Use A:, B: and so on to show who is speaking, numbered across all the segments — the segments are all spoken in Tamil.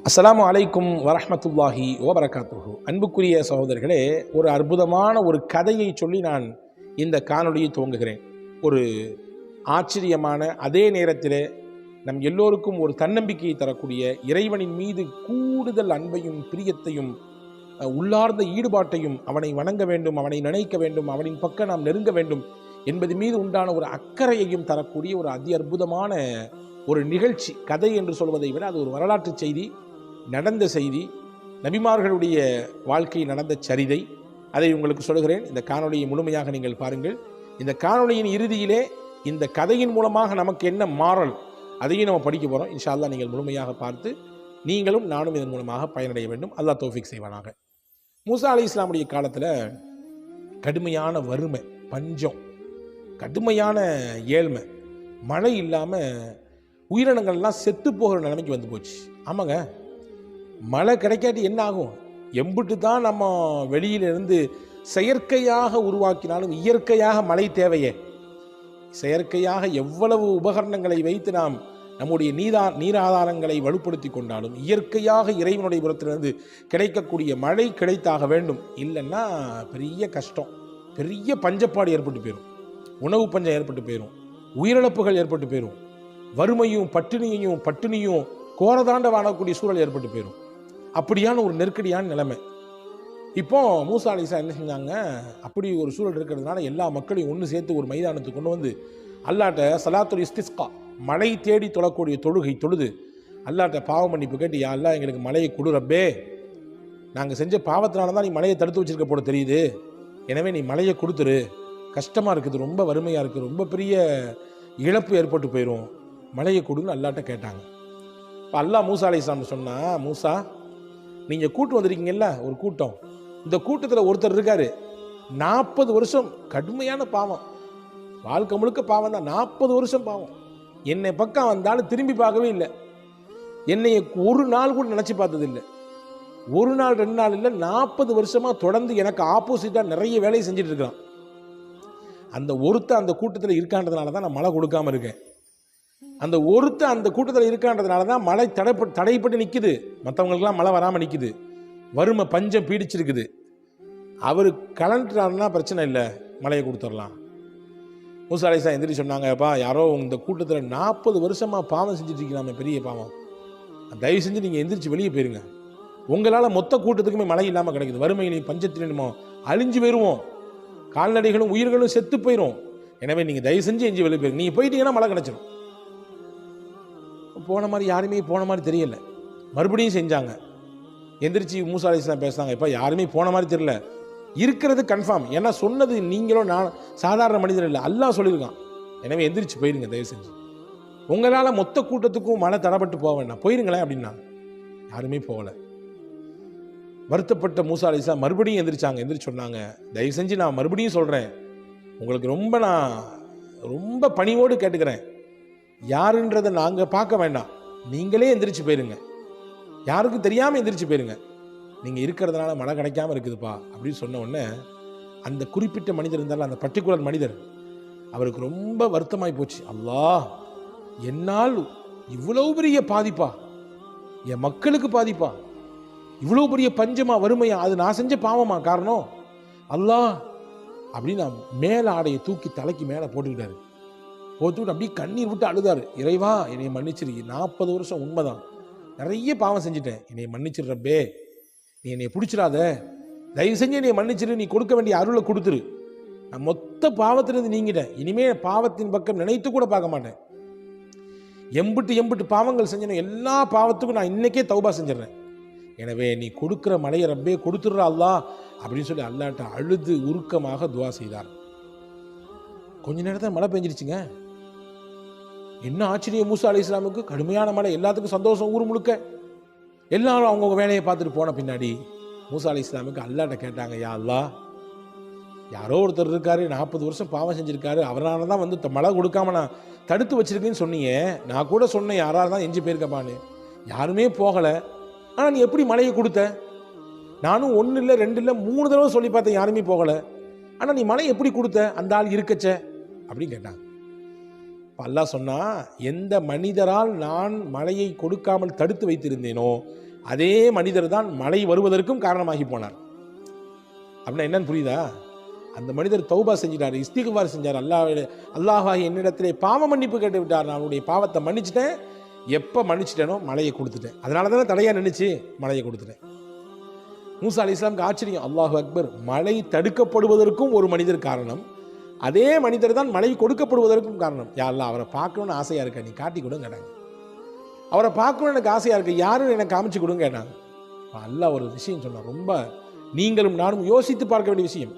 A: அஸ்ஸலாமு அலைக்கும் வரஹ்மத்துல்லாஹி வபரகாத்துஹு. அன்புக்குரிய சகோதரர்களே, ஒரு அற்புதமான ஒரு கதையை சொல்லி நான் இந்த காணொளியை துவங்குகிறேன். ஒரு ஆச்சரியமான, அதே நேரத்தில் நம் எல்லோருக்கும் ஒரு தன்னம்பிக்கையை தரக்கூடிய, இறைவனின் மீது கூடுதல் அன்பையும் பிரியத்தையும் உள்ளார்ந்த ஈடுபாட்டையும், அவனை வணங்க வேண்டும், அவனை நினைக்க வேண்டும், அவனின் பக்கம் நாம் நெருங்க வேண்டும் என்பது மீது உண்டான ஒரு அக்கறையையும் தரக்கூடிய ஒரு அதி அற்புதமான ஒரு நிகழ்ச்சி. கதை என்று சொல்வதை விட அது ஒரு வரலாற்று செய்தி, நடந்த செய்தி, நபிமார்களுடைய வாழ்க்கையில் நடந்த சரிதை. அதை உங்களுக்கு சொல்கிறேன். இந்த காணொளியை முழுமையாக நீங்கள் பாருங்கள். இந்த காணொளியின் இறுதியிலே இந்த கதையின் மூலமாக நமக்கு என்ன மாறல், அதையும் நம்ம படிக்க போகிறோம். இன்ஷா அல்லாஹ் நீங்கள் முழுமையாக பார்த்து நீங்களும் நானும் இதன் மூலமாக பயனடைய வேண்டும். அல்லாஹ் தௌஃபீக் செய்வானாக. மூசா அலைஹிஸ்ஸலாமுடைய காலத்தில் கடுமையான வறுமை, பஞ்சம், கடுமையான ஏழ்மை, மழை இல்லாமல் உயிரினங்கள்லாம் செத்து போகிற நிலைமைக்கு வந்து போச்சு. ஆமாங்க, மழை கிடைக்காட்டி என்ன ஆகும்? எம்பிட்டு தான் நம்ம வெளியிலிருந்து செயற்கையாக உருவாக்கினாலும் இயற்கையாக மழை தேவையே. செயற்கையாக எவ்வளவு உபகரணங்களை வைத்து நாம் நம்முடைய நீராதாரங்களை வலுப்படுத்தி கொண்டாலும் இயற்கையாக இறைவனுடைய புறத்திலிருந்து கிடைக்கக்கூடிய மழை கிடைத்தாக வேண்டும். இல்லைன்னா பெரிய கஷ்டம், பெரிய பஞ்சப்பாடு ஏற்பட்டு போயிடும், உணவு பஞ்சம் ஏற்பட்டு போயிடும், உயிரிழப்புகள் ஏற்பட்டு போயிடும், வறுமையும் பட்டினியும் கோரதாண்ட வாழக்கூடிய சூழல் ஏற்பட்டு போயிடும். அப்படியான ஒரு நெருக்கடியான நிலைமை. இப்போ மூசா அலைஹிஸ்ஸலாம் என்ன செஞ்சாங்க? அப்படி ஒரு சூழல் இருக்கிறதுனால எல்லா மக்களையும் ஒன்று சேர்த்து ஒரு மைதானத்துக்கு கொண்டு வந்து அல்லாட்ட சலாத்துல் இஸ்திஸ்கா, மழை தேடி தொழக்கூடிய தொழுகை தொழுது அல்லாட்ட பாவ மன்னிப்பு கேட்டு, யா அல்லாஹ் எங்களுக்கு மழையை கொடு ரப்பே, நாங்கள் செஞ்ச பாவத்தினால தான் நீ மழையை தடுத்து வச்சிருக்க போல தெரியுது, எனவே நீ மழையை கொடுத்துரு, கஷ்டமாக இருக்குது, ரொம்ப வறுமையாக இருக்குது, ரொம்ப பெரிய இழப்பு ஏற்பட்டு போயிடும், மழையை கொடுன்னு அல்லாட்ட கேட்டாங்க. இப்போ அல்லாஹ் மூசா அலைஹிஸ்ஸலாம் சொன்னா, மூசா நீங்கள் கூட்டு வந்திருக்கீங்கல்ல ஒரு கூட்டம், இந்த கூட்டத்தில் ஒருத்தர் இருக்காரு, 40 வருஷம் கடுமையான பாவம், வாழ்க்கை முழுக்க பாவம் தான், 40 வருஷம் பாவம், என்னை பக்கம் வந்தாலும் திரும்பி பார்க்கவே இல்லை, என்னை ஒரு நாள் கூட நினச்சி பார்த்தது இல்லை, ஒரு நாள் 2 நாள் இல்லை, 40 வருஷமாக தொடர்ந்து எனக்கு ஆப்போசிட்டாக நிறைய வேலையை செஞ்சுட்டு இருக்கிறான். அந்த ஒருத்தர் அந்த கூட்டத்தில் இருக்கான்றதுனால தான் நான் மழை கொடுக்காம இருக்கேன். அந்த ஒருத்தர் அந்த கூட்டத்தில் இருக்கான்றதுனால தான் மழை தடைப்பட்டு நிற்குது, மற்றவங்களுக்கெல்லாம் மழை வராமல் நிற்குது, வறுமை பஞ்சம் பீடிச்சிருக்குது. அவர் கலண்டுறாருன்னா பிரச்சனை இல்லை, மழையை கொடுத்துடலாம். மூசா அலைஹிஸ்ஸலாம் எந்திரிச்சு சொன்னாங்கப்பா, யாரோ இந்த கூட்டத்தில் 40 வருஷமாக பாவம் செஞ்சுட்டு இருக்கீங்க, பெரிய பாவம், தயவு செஞ்சு நீங்கள் எந்திரிச்சு வெளியே போயிருங்க, உங்களால் மொத்த கூட்டத்துக்குமே மழை இல்லாமல் கிடைக்குது, வறுமையிலையும் பஞ்சத்திலும் அழிஞ்சு போயிடுவோம், கால்நடைகளும் உயிர்களும் செத்து போயிடும், எனவே நீங்கள் தயவு செஞ்சு எஞ்சி வெளியே போயிருங்க, நீங்கள் போயிட்டீங்கன்னா மழை கிடைச்சிடும். போன மாதிரி யாருமே போன மாதிரி தெரியல. மறுபடியும் செஞ்சாங்க. எந்திரிச்சு மூசா அலைஹிஸ்ஸலாம் பேசுனாங்க, இப்போ யாருமே போன மாதிரி தெரியல, இருக்கிறது கன்ஃபார்ம், ஏன்னா சொன்னது நீங்களும் நான் சாதாரண மனிதர் இல்லை, அல்லாஹ் சொல்லியிருக்கான், எனவே எந்திரிச்சு போயிருங்க தயவு செஞ்சு, உங்களால் மொத்த கூட்டத்துக்கும் மழை தடைப்பட்டு போக வேண்டாம், போயிருங்களேன் அப்படின்னா. யாருமே போகலை. வருத்தப்பட்ட மூசா அலைஹிஸ்ஸலாம் மறுபடியும் எந்திரிச்சாங்க. எந்திரிச்சு சொன்னாங்க, தயவு செஞ்சு நான் மறுபடியும் சொல்கிறேன், உங்களுக்கு நான் ரொம்ப பணிவோடு கேட்டுக்கிறேன், யாருன்றதை நாங்கள் பார்க்க வேண்டாம், நீங்களே எந்திரிச்சு போயிருங்க, யாருக்கும் தெரியாமல் எந்திரிச்சு போயிருங்க, நீங்கள் இருக்கிறதுனால மழை கிடைக்காம இருக்குதுப்பா அப்படின்னு சொன்ன உடனே அந்த குறிப்பிட்ட மனிதர் இருந்தாலும், அந்த பர்டிகுலர் மனிதர், அவருக்கு ரொம்ப வருத்தமாகி போச்சு. அல்லாஹ், என்னால் இவ்வளவு பெரிய பாதிப்பா, என் மக்களுக்கு பாதிப்பா, இவ்வளோ பெரிய பஞ்சமா வறுமையா, அது நான் செஞ்ச பாவமா காரணம் அல்லாஹ் அப்படின்னு மேலே ஆடையை தூக்கி தலைக்கு மேலே போட்டுக்கிட்டாரு. போட்டுவிட்டு அப்படியே கண்ணீர் விட்டு அழுதாரு, இறைவா என்னை மன்னிச்சிரு, 40 வருஷம் உண்மைதான், நிறைய பாவம் செஞ்சுட்டேன், என்னை மன்னிச்சிரு ரப்பே, நீ என்னை பிடிச்சிடாத, தயவு செஞ்சு என்னை மன்னிச்சிரு, நீ கொடுக்க வேண்டிய அருளை கொடுத்துரு, நான் மொத்த பாவத்திலிருந்து நீங்கிட்டேன், இனிமேல் பாவத்தின் பக்கம் நினைத்து கூட பார்க்க மாட்டேன், எம்பிட்டு பாவங்கள் செஞ்சேன், எல்லா பாவத்துக்கும் நான் இன்னைக்கே தௌபா செஞ்சிடறேன், எனவே நீ கொடுக்குற மலையை ரப்பே கொடுத்துடுற அல்லாஹ் அப்படின்னு சொல்லி அல்லாட்ட அழுது உருக்கமாக துவா செய்தார். கொஞ்ச நேரத்தில் மழை பெஞ்சிருச்சுங்க. என்ன ஆச்சரியம், மூசா அலைஹிஸ்ஸலாமுக்கு கடுமையான மழை, எல்லாத்துக்கும் சந்தோஷம், ஊர் முழுக்க எல்லாரும் அவங்கவுங்க வேலையை பார்த்துட்டு போன பின்னாடி மூசா அலைஹிஸ்ஸலாமுக்கு அல்லாட்ட கேட்டாங்க, யா அல்லாஹ், யாரோ ஒருத்தர் இருக்காரு, 40 வருஷம் பாவம் செஞ்சிருக்காரு, அவரால் தான் வந்து மழை கொடுக்காம நான் தடுத்து வச்சிருக்கேன்னு சொன்னீங்க, நான் கூட சொன்னேன் யாராவது தான் எஞ்சி போயிருக்கப்பான்னு, யாருமே போகலை, ஆனால் நீ எப்படி மழையை கொடுத்த? நானும் 1 இல்லை 2 இல்லை 3 தடவை சொல்லி பார்த்தேன், யாருமே போகலை, ஆனால் நீ மழை எப்படி கொடுத்த? அந்த ஆள் இருக்கச்ச அப்படின்னு கேட்டாங்க. அல்லாஹ் சொன்னா, எந்த மனிதரால் நான் மழையை கொடுக்காமல் தடுத்து வைத்திருந்தேனோ அதே மனிதர் தான் மழை வருவதற்கும் காரணமாகி போனார். அப்படின்னா என்னன்னு புரியுதா? அந்த மனிதர் தௌபா செஞ்சிட்டார், இஸ்திக்பார் செஞ்சார். அல்லாஹ் என்னிடத்திலே பாவ மன்னிப்பு கேட்டு விட்டார். நான் அவனுடைய பாவத்தை மன்னிச்சிட்டேன். எப்போ மன்னிச்சிட்டேனோ மழையை கொடுத்துட்டேன். அதனால தானே தடையாக நினைச்சு மழையை கொடுத்துட்டேன். மூசா அலைஹிஸ்ஸலாமுக்கு ஆச்சரியம், அல்லாஹு அக்பர், மழை தடுக்கப்படுவதற்கும் ஒரு மனிதர் காரணம், அதே மனிதர் தான் மழை கொடுக்கப்படுவதற்கும் காரணம். யா அல்லாஹ், அவரை பார்க்கணும்னு ஆசையாக இருக்க, நீ காட்டி கொடுங்க கேட்டாங்க. அவரை பார்க்கணும்னு எனக்கு ஆசையாக இருக்கு, யாரும் எனக்கு காமிச்சு கொடுங்க கேட்டாங்க. அல்லாஹ் ஒரு விஷயம் சொன்னார், ரொம்ப நீங்களும் நானும் யோசித்து பார்க்க வேண்டிய விஷயம்.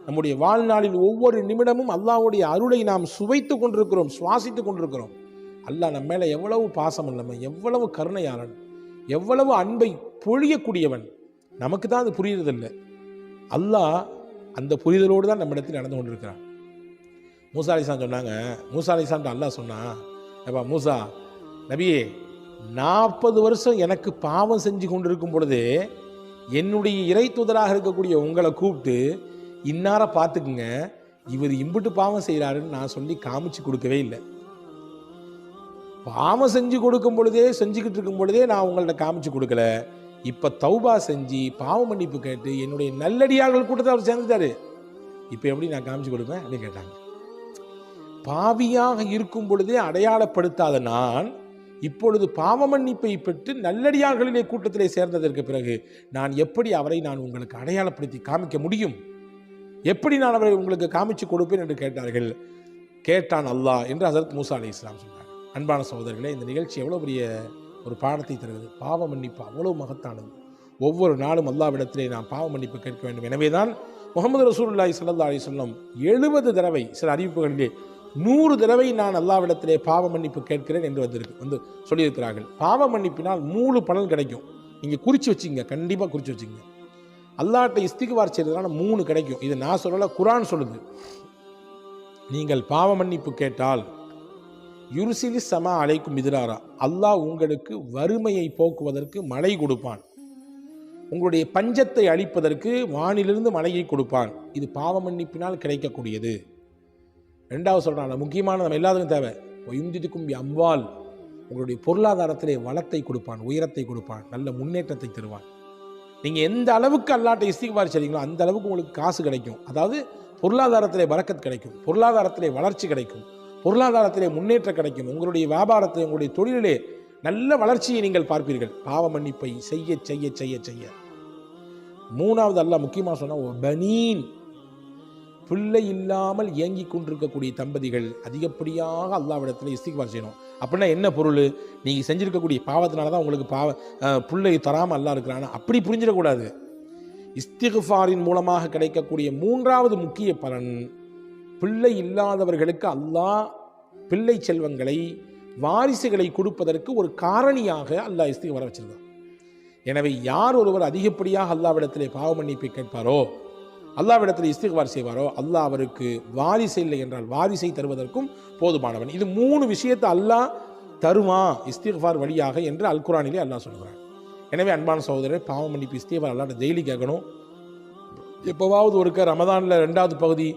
A: நம்முடைய வாழ்நாளில் ஒவ்வொரு நிமிடமும் அல்லாஹ்வுடைய அருளை நாம் சுவைத்து கொண்டிருக்கிறோம், சுவாசித்து கொண்டிருக்கிறோம். அல்லாஹ் நம்ம மேலே எவ்வளவு பாசம் உள்ளவன், எவ்வளவு கருணையாளன், எவ்வளவு அன்பை பொழியக்கூடியவன், நமக்கு தான் அது புரியுறதில்லை. அல்லாஹ் அந்த புரிதலோடு தான் நம்ம இடத்தில் நடந்து கொண்டிருக்கிறான். மூசா அலைஹிஸ்ஸலாம் சொன்னாங்க, மூசா அலைஹிஸ்ஸலாம்ட்ட அல்லாஹ் சொன்னா, ஏப்பா மூசா நபியே, 40 வருஷம் எனக்கு பாவம் செஞ்சு கொண்டிருக்கும் பொழுதே என்னுடைய இறை தூதராக இருக்கக்கூடிய உங்களை கூப்பிட்டு இன்னார பார்த்துக்குங்க, இவர் இம்புட்டு பாவம் செய்கிறாருன்னு நான் சொல்லி காமிச்சு கொடுக்கவே இல்லை. பாவம் செஞ்சு கொடுக்கும் பொழுதே, செஞ்சுக்கிட்டு இருக்கும் பொழுதே நான் உங்கள்ட்ட காமிச்சு கொடுக்கல. இப்போ தௌபா செஞ்சு பாவ மன்னிப்பு கேட்டு என்னுடைய நல்லடியார்கள் கூட்டத்தை அவர் சேர்ந்துட்டாரு, இப்போ எப்படி நான் காமிச்சு கொடுப்பேன் அப்படின்னு கேட்டாங்க. பாவியாக இருக்கும் பொழுதே அடையாளப்படுத்தாத நான் இப்பொழுது பாவ மன்னிப்பை பெற்று நல்லடியார்களிலே கூட்டத்திலே சேர்ந்ததற்கு பிறகு நான் எப்படி அவரை நான் உங்களுக்கு அடையாளப்படுத்தி காமிக்க முடியும்? எப்படி நான் அவரை உங்களுக்கு காமிச்சு கொடுப்பேன் என்று கேட்டார்கள். கேட்டான் அல்லாஹ் என்று ஹஸரத் மூசா அலைஹிஸ்ஸலாம் சொன்னார். அன்பான சகோதரர்களே, இந்த நிகழ்ச்சி எவ்வளோ பெரிய ஒரு பாடத்தை தருகிறது. பாவ மன்னிப்பு அவ்வளோ மகத்தானது. ஒவ்வொரு நாளும் அல்லாஹ்விடத்திலே நாம் பாவ மன்னிப்பு கேட்க வேண்டும். எனவே தான் முஹம்மது ரசூலுல்லாஹி ஸல்லல்லாஹு அலைஹி வஸல்லம் 70 தடவை, சில அறிவிப்புகளிலே 100 தடவை நான் அல்லாஹ்விடத்திலே பாவ மன்னிப்பு கேட்கிறேன் என்று வந்து சொல்லியிருக்கிறார்கள். பாவ மன்னிப்பினால் 3 பலன் கிடைக்கும். நீங்கள் குறித்து வச்சுங்க, கண்டிப்பாக குறித்து வச்சுங்க. அல்லாஹ்ட்ட இஸ்திக்பார் செய்கிறதுனால 3 கிடைக்கும். இது நான் சொல்லலை, குர்ஆன் சொல்லுது. நீங்கள் பாவ மன்னிப்பு கேட்டால் யுர்சிலி சமா அலைக்கும் மிதுராரா, அல்லாஹ் உங்களுக்கு வறுமையை போக்குவதற்கு மழை கொடுப்பான், உங்களுடைய பஞ்சத்தை அழிப்பதற்கு வானிலிருந்து மழையை கொடுப்பான். இது பாவ மன்னிப்பினால் கிடைக்கக்கூடியது. 2வது சொல்கிறாங்க, முக்கியமான நம்ம எல்லாத்துக்கும் தேவை, ஒயுந்திதுக்கும் அம்வால், உங்களுடைய பொருளாதாரத்திலே வளத்தை கொடுப்பான், உயரத்தை கொடுப்பான், நல்ல முன்னேற்றத்தை தருவான். நீங்கள் எந்த அளவுக்கு அல்லாஹ்ட்ட இஸ்திக்பார் செய்றீங்களோ அந்த அளவுக்கு உங்களுக்கு காசு கிடைக்கும். அதாவது பொருளாதாரத்திலே பரக்கத் கிடைக்கும், பொருளாதாரத்திலே வளர்ச்சி கிடைக்கும், பொருளாதாரத்திலே முன்னேற்றம் கிடைக்கும். உங்களுடைய வியாபாரத்தை, உங்களுடைய தொழிலிலே நல்ல வளர்ச்சியை நீங்கள் பார்ப்பீர்கள். பாவ மன்னிப்பை செய்ய செய்ய செய்ய செய்ய. 3வது அல்லாஹ் முக்கியமாக சொன்னால், பனீன், பிள்ளை இல்லாமல் ஏங்கி கொண்டிருக்கக்கூடிய தம்பதிகள் அதிகப்படியாக அல்லாஹ்விடத்தில் இஸ்திக்பார் செய்யணும். அப்படின்னா என்ன பொருள்? நீங்கள் செஞ்சுருக்கக்கூடிய பாவத்தினால தான் உங்களுக்கு பிள்ளை தராமல் அல்லாஹ் இருக்கிறானா, அப்படி புரிஞ்சிடக்கூடாது. இஸ்திக்பாரின் மூலமாக கிடைக்கக்கூடிய 3வது முக்கிய பலன், பிள்ளை இல்லாதவர்களுக்கு அல்லாஹ் பிள்ளை செல்வங்களை, வாரிசுகளை கொடுப்பதற்கு ஒரு காரணியாக அல்லாஹ் இஸ்திக்பாரை வச்சிருக்கான். எனவே யார் ஒருவர் அதிகப்படியாக அல்லாஹ்விடத்திலே பாவ மன்னிப்பை கேட்பாரோ, அல்லாஹ்விடத்தில் இஸ்திக்பார் செய்வாரோ, அல்லாஹ் அவருக்கு வாரிசு இல்லை என்றால் வாரிசை தருவதற்கும் போதுமானவன். இது 3 விஷயத்தை அல்லாஹ் தருவான் இஸ்திக்பார் வழியாக என்று அல் குர்ஆனிலே அல்லாஹ் சொல்கிறான். எனவே அன்பான சகோதரர், பாவ மன்னிப்பு இஸ்திக்பார் அல்லாஹ்ட்ட டெய்லி கேட்கணும். எப்போவாவது ஒருக்க ரமதானில் 2வது பகுதி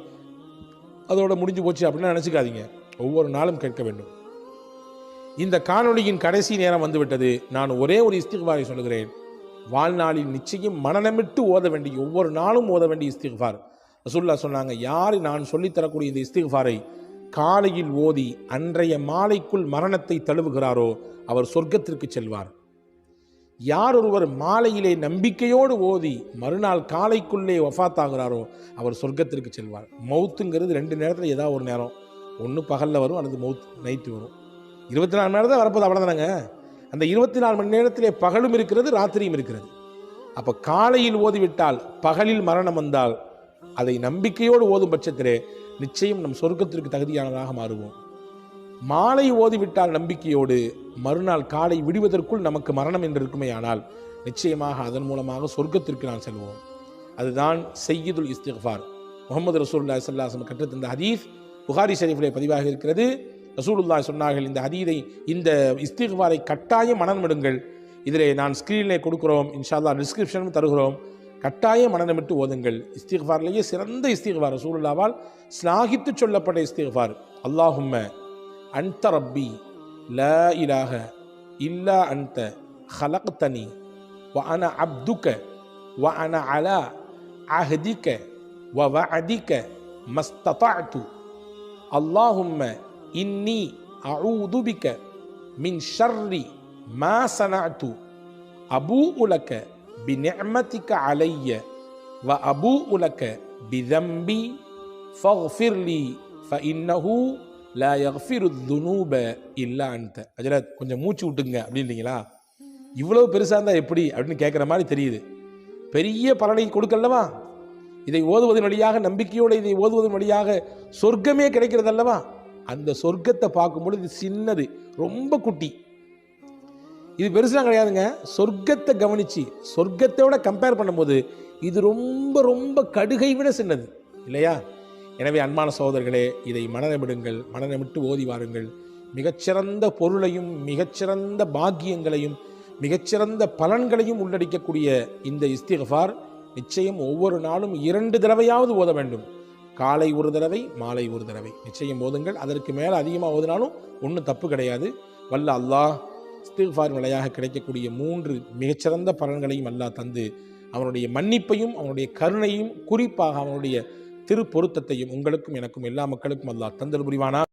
A: அதோட முடிஞ்சு போச்சு அப்படின்னு நினச்சிக்காதீங்க. ஒவ்வொரு நாளும் கேட்க வேண்டும். இந்த காணொளியின் கடைசி நேரம் வந்துவிட்டது. நான் ஒரே ஒரு இஸ்திக்பாரை சொல்கிறேன். வாழ்நாளில் நிச்சயம் மனநமிட்டு ஓத வேண்டிய, ஒவ்வொரு நாளும் ஓத வேண்டிய இஸ்திக்பார். ரசூலுல்லாஹ் சொன்னாங்க, யார் நான் சொல்லித்தரக்கூடிய இந்த இஸ்திக்பாரை காலையில் ஓதி அன்றைய மாலைக்குள் மரணத்தை தழுவுகிறாரோ அவர் சொர்க்கத்திற்கு செல்வார். யார் ஒருவர் மாலையிலே நம்பிக்கையோடு ஓதி மறுநாள் காலைக்குள்ளே வஃபாத்தாகிறாரோ அவர் சொர்க்கத்திற்கு செல்வார். மவுத்துங்கிறது 2 நேரத்தில் ஏதாவது ஒரு நேரம், ஒன்று பகலில் வரும் அல்லது மவுத் நைட்டு வரும். 24 மணி நேரம் தான் வரப்போது, அவ்வளோதானங்க. அந்த 24 மணி நேரத்திலே பகலும் இருக்கிறது, ராத்திரியும் இருக்கிறது. அப்போ காலையில் ஓதிவிட்டால், பகலில் மரணம் வந்தால், அதை நம்பிக்கையோடு ஓதும் பட்சத்திலே நிச்சயம் நம் சொர்க்கத்திற்கு தகுதியானதாக மாறுவோம். மாலை ஓதிவிட்டால் நம்பிக்கையோடு, மறுநாள் காலை விடுவதற்குள் நமக்கு மரணம் என்று இருக்குமே ஆனால் நிச்சயமாக அதன் மூலமாக சொர்க்கத்திற்கு நான் செல்வோம். அதுதான் சய்யிதுல் இஸ்திக்பார். முஹம்மது ரசூலுல்லாஹி ஸல்லல்லாஹு அலைஹி வஸல்லம் கற்றுத்தந்த ஹதீஸ் புகாரி ஷரீஃபிலே பதிவாக இருக்கிறது. ரசூலுல்லாஹி சொன்னார்கள், இந்த ஹதீதை, இந்த இஸ்திக்பாரை கட்டாயம் மனனமிடுங்கள். இதிலே நான் ஸ்க்ரீனிலே கொடுக்குறோம், இன்ஷா அல்லாஹ் டிஸ்கிரிப்ஷனும் தருகிறோம். கட்டாயம் மனனமிட்டு ஓதுங்கள். இஸ்திக்பார்லேயே சிறந்த இஸ்திக்பார், ரசூலுல்லாஹ்வால் ஸ்லாகித்து சொல்லப்பட்ட இஸ்திக்பார், அல்லாஹும்ம அன்த ரப்பி லா இலாஹ இல்லா அன்த ஹலக்தனி وأنا عبدك وأنا على عهدك ووعدك ما استطعت اللهم إني أعوذ بك من شر ما صنعت أبوء لك بنعمتك علي وأبوء لك بذنبي فاغفر لي فإنه لا يغفر الذنوب إلا أنت. அஜரத் கொஞ்சம் மூச்சு விட்டுங்க அப்படின்றீங்களா? இவ்வளவு பெருசாக இருந்தால் எப்படி அப்படின்னு கேட்குற மாதிரி தெரியுது. பெரிய பலனை கொடுக்கல்லவா? இதை ஓதுவதன் வழியாக, நம்பிக்கையோடு இதை ஓதுவதன் வழியாக சொர்க்கமே கிடைக்கிறது அல்லவா? அந்த சொர்க்கத்தை பார்க்கும்போது இது சின்னது, ரொம்ப குட்டி. இது பெருசுலாம் கிடையாதுங்க. சொர்க்கத்தை கவனிச்சு சொர்க்கத்தோட கம்பேர் பண்ணும்போது இது ரொம்ப ரொம்ப கடுகை விட சின்னது இல்லையா? எனவே அன்பான சகோதரர்களே, இதை மனநமிடுங்கள், மனநமிட்டு ஓதி வாருங்கள். மிகச்சிறந்த பொருளையும் மிகச்சிறந்த பாக்கியங்களையும் மிகச்சிறந்த பலன்களையும் உள்ளடக்கக்கூடிய இந்த இஸ்திக்ஃபார் நிச்சயம் ஒவ்வொரு நாளும் 2 தடவையாவது ஓத வேண்டும். காலை ஒரு தடவை, மாலை ஒரு தடவை நிச்சயம் ஓதுங்கள். அதற்கு மேலே அதிகமாக ஓதினாலும் ஒன்றும் தப்பு கிடையாது. வல்ல அல்லாஹ் இஸ்திக்ஃபார் வழியாக கிடைக்கக்கூடிய 3 மிகச்சிறந்த பலன்களையும் அல்லாஹ் தந்து அவனுடைய மன்னிப்பையும் அவனுடைய கருணையும் குறிப்பாக அவனுடைய திரு பொருத்தத்தையும் உங்களுக்கும் எனக்கும் எல்லா மக்களுக்கும் அல்லாஹ் தந்தல் புரிவானா.